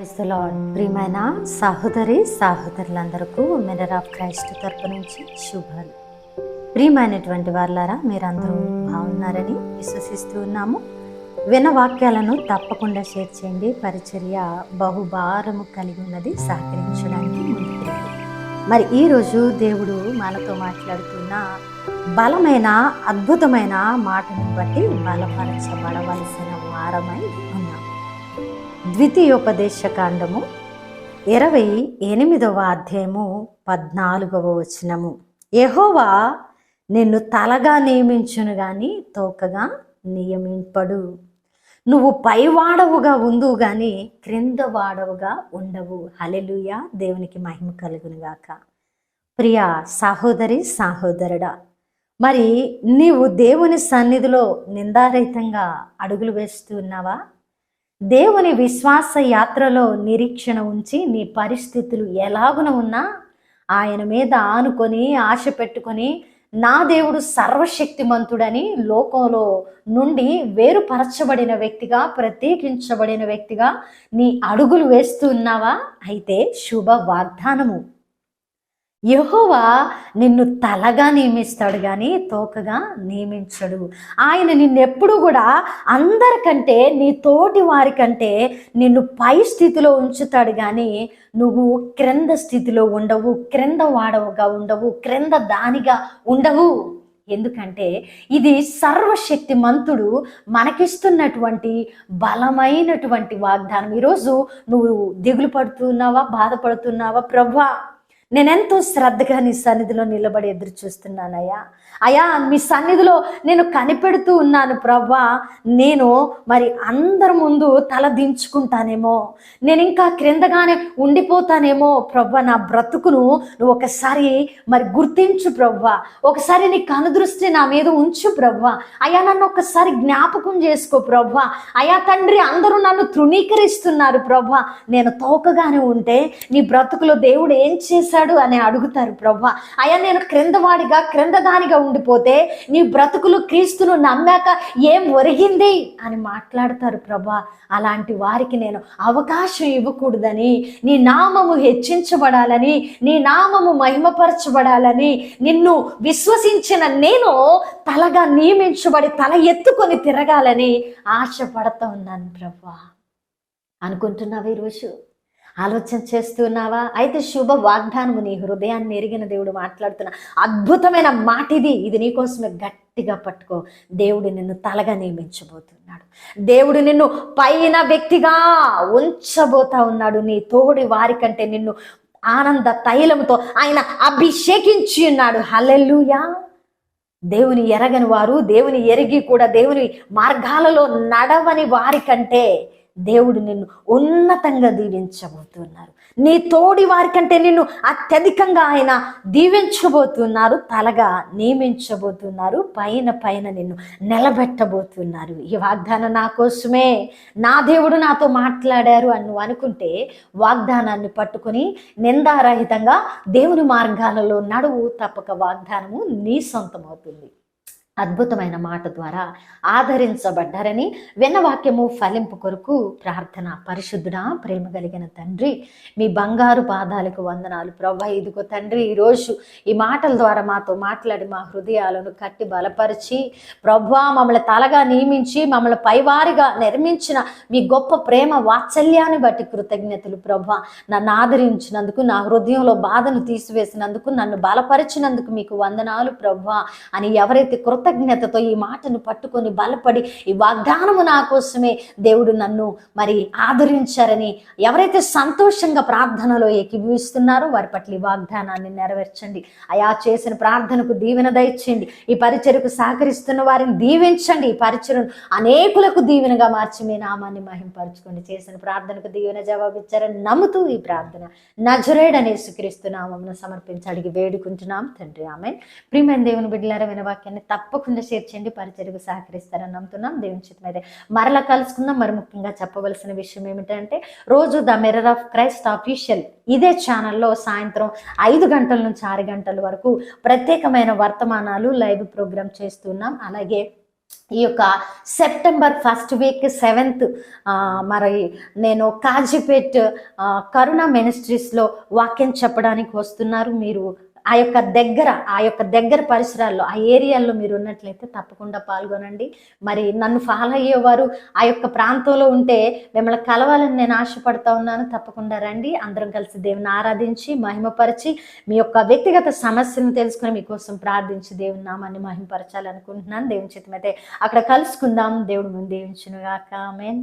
Praise the lord. ప్రియమైన సహోదరులందరికీ mirror of Christ తరపు నుంచి శుభాలు. ప్రియమైనటువంటి వాళ్ళారా, మీరందరూ బాగున్నారని విశ్వసిస్తూ ఉన్నాము. విన్న వాక్యాలను తప్పకుండా షేర్ చేయండి. పరిచర్య బహుభారము కలిగి ఉన్నది, సహకరించడానికి ముందుకు రండి. మరి ఈరోజు దేవుడు మనతో మాట్లాడుతున్న బలమైన అద్భుతమైన మాటను బట్టి బలపరచబడవలసిన వారమై ఉన్నాం. ద్వితీయోపదేశకాండము 28వ అధ్యాయము 14వ వచనము. యెహోవా నిన్ను తలగా నియమించును గాని తోకగా నియమింపడు. నువ్వు పైవాడవుగా ఉందువు గాని క్రింద వాడవుగా ఉండవు. హల్లెలూయా, దేవునికి మహిమ కలుగును గాక. ప్రియ సహోదరి సహోదరుడా, మరి నీవు దేవుని సన్నిధిలో నిందారహితంగా అడుగులు వేస్తూ ఉన్నావా? దేవుని విశ్వాస యాత్రలో నిరీక్షణ ఉంచి నీ పరిస్థితులు ఎలాగున ఉన్నా ఆయన మీద ఆనుకొని ఆశ పెట్టుకొని నా దేవుడు సర్వశక్తిమంతుడని లోకంలో నుండి వేరుపరచబడిన వ్యక్తిగా, ప్రత్యేకించబడిన వ్యక్తిగా నీ అడుగులు వేస్తూ ఉన్నావా? అయితే శుభ వాగ్దానము, యెహోవా నిన్ను తలగా నియమిస్తాడు కానీ తోకగా నియమించడు. ఆయన నిన్నెప్పుడు కూడా అందరికంటే, నీ తోటి వారికంటే నిన్ను పై స్థితిలో ఉంచుతాడు కానీ నువ్వు క్రింద స్థితిలో ఉండవు, క్రింద వాడవుగా ఉండవు, క్రింద దానిగా ఉండవు. ఎందుకంటే ఇది సర్వశక్తిమంతుడు మనకిస్తున్నటువంటి బలమైనటువంటి వాగ్దానం. ఈరోజు నువ్వు దిగులు పడుతున్నావా, బాధపడుతున్నావా? ప్రభువా, నేనెంతో శ్రద్ధగా నీ సన్నిధిలో నిలబడి ఎదురు చూస్తున్నానయ్యా. అయ్యా, మీ సన్నిధిలో నేను కనిపెడుతూ ఉన్నాను ప్రభువా. నేను మరి అందరి ముందు తల దించుకుంటానేమో, నేను ఇంకా క్రిందగానే ఉండిపోతానేమో ప్రభువా. నా బ్రతుకును నువ్వు ఒకసారి మరి గుర్తించు ప్రభువా. ఒకసారి నీ కనుదృష్టి నా మీద ఉంచు ప్రభువా. అయ్యా, నన్ను ఒకసారి జ్ఞాపకం చేసుకో ప్రభువా. అయ్యా తండ్రి, అందరూ నన్ను తృణీకరిస్తున్నారు ప్రభువా. నేను తోకగానే ఉంటే నీ బ్రతుకులో దేవుడు ఏం చేశాడు అని అడుగుతారు ప్రభువా. అయ్యా, నేను క్రిందవాడిగా క్రిందదానిగా ఉండిపోతే నీ బ్రతుకులు క్రీస్తును నమ్మాక ఏం ఒరిగింది అని మాట్లాడతారు ప్రభువా. అలాంటి వారికి నేను అవకాశం ఇవ్వకూడదని, నీ నామము హెచ్చించబడాలని, నీ నామము మహిమపరచబడాలని నిన్ను విశ్వసించిన నేను తలగా నియమించబడి తల ఎత్తుకొని తిరగాలని ఆశపడతా ఉన్నాను ప్రభువా. అనుకుంటున్నావా? ఈరోజు ఆలోచన చేస్తున్నావా? అయితే శుభ వాగ్దానము, నీ హృదయాన్ని ఎరిగిన దేవుడు మాట్లాడుతున్న అద్భుతమైన మాట ఇది నీకోసమే. గట్టిగా పట్టుకో. దేవుడు నిన్ను తలగా నియమించబోతున్నాడు. దేవుడు నిన్ను పైన వ్యక్తిగా ఉంచబోతా ఉన్నాడు. నీ తోడి వారికంటే నిన్ను ఆనంద తైలముతో ఆయన అభిషేకించి ఉన్నాడు. హల్లెలూయా. దేవుని ఎరగని వారు, దేవుని ఎరిగి కూడా దేవుని మార్గాలలో నడవని వారికంటే దేవుడు నిన్ను ఉన్నతంగా దీవించబోతున్నారు. నీ తోడి వారికంటే నిన్ను అత్యధికంగా ఆయన దీవించబోతున్నారు, తలగా నియమించబోతున్నారు, పైన నిన్ను నిలబెట్టబోతున్నారు. ఈ వాగ్దానం నా కోసమే, నా దేవుడు నాతో మాట్లాడారు అని నువ్వు అనుకుంటే వాగ్దానాన్ని పట్టుకొని నిందారహితంగా దేవుని మార్గాలలో నడువు. తప్పక వాగ్దానము నీ సొంతమవుతుంది. అద్భుతమైన మాట ద్వారా ఆదరించబడ్డారని విన్న వాక్యము ఫలింపు కొరకు ప్రార్థన. పరిశుద్ధుడా, ప్రేమ కలిగిన తండ్రి, మీ బంగారు పాదాలకు వందనాలు ప్రభువా. ఇదిగో తండ్రి, ఈరోజు ఈ మాటల ద్వారా మాతో మాట్లాడి మా హృదయాలను కట్టి బలపరిచి ప్రభువా, మమ్మల్ని తలగా నియమించి మమ్మల్ని పైవారిగా నిర్మించిన మీ గొప్ప ప్రేమ వాత్సల్యాన్ని బట్టి కృతజ్ఞతలు ప్రభువా. నన్ను ఆదరించినందుకు, నా హృదయంలో బాధను తీసివేసినందుకు, నన్ను బలపరిచినందుకు మీకు వందనాలు ప్రభువా అని ఎవరైతే కృతజ్ఞతతో ఈ మాటను పట్టుకొని బలపడి ఈ వాగ్దానము నా కోసమే దేవుడు నన్ను మరి ఆదరించారని ఎవరైతే సంతోషంగా ప్రార్థనలో ఏకీభవిస్తున్నారో వారి పట్ల ఈ వాగ్దానాన్ని నెరవేర్చండి. అయా, చేసిన ప్రార్థనకు దీవెన దయచేయండి. ఈ పరిచర్యకు సహకరిస్తున్న వారిని దీవించండి. ఈ పరిచర్యను అనేకులకు దీవెనగా మార్చి మీ నామాన్ని మహింపరచుకోండి. చేసిన ప్రార్థనకు దీవెన జవాబిచ్చారని నమ్ముతూ ఈ ప్రార్థన నజరేయుడైన యేసుక్రీస్తు నామమున సమర్పించి అడిగి వేడుకుంటున్నాం తండ్రి, ఆమేన్. ప్రియమైన దేవుని బిడ్డలారా, విన్న వాక్యాన్ని తప్పకుండా షేర్ చేయండి. పరిచర్యకు సహకరిస్తారని నమ్ముతున్నాం. దేవుని చిత్తం అయితే మరలా కలుసుకుందాం. మరి ముఖ్యంగా చెప్పవలసిన విషయం ఏమిటంటే, రోజు the mirror of Christ official ఇదే ఛానల్లో సాయంత్రం 5 గంటల నుంచి 6 గంటల వరకు ప్రత్యేకమైన వర్తమానాలు లైవ్ ప్రోగ్రామ్ చేస్తున్నాం. అలాగే ఈ యొక్క సెప్టెంబర్ 1st వీక్ 7th మరి నేను కాజీపేట్ కరుణ మినిస్ట్రీస్లో వాక్యం చెప్పడానికి వస్తున్నారు. మీరు ఆ యొక్క దగ్గర పరిసరాల్లో ఆ ఏరియాల్లో మీరు ఉన్నట్లయితే తప్పకుండా పాల్గొనండి. మరి నన్ను ఫాలో అయ్యేవారు ఆ యొక్క ప్రాంతంలో ఉంటే మిమ్మల్ని కలవాలని నేను ఆశపడతా ఉన్నాను. తప్పకుండా రండి, అందరం కలిసి దేవుని ఆరాధించి మహిమపరిచి మీ యొక్క వ్యక్తిగత సమస్యలను తెలుసుకుని మీకోసం ప్రార్థించి దేవుని నామాన్ని మహిమపరచాలనుకుంటున్నాను. దేవుని చిత్తమైతే అక్కడ కలుసుకుందాం. దేవుడు ముందు దీవించును గాక. ఆమేన్.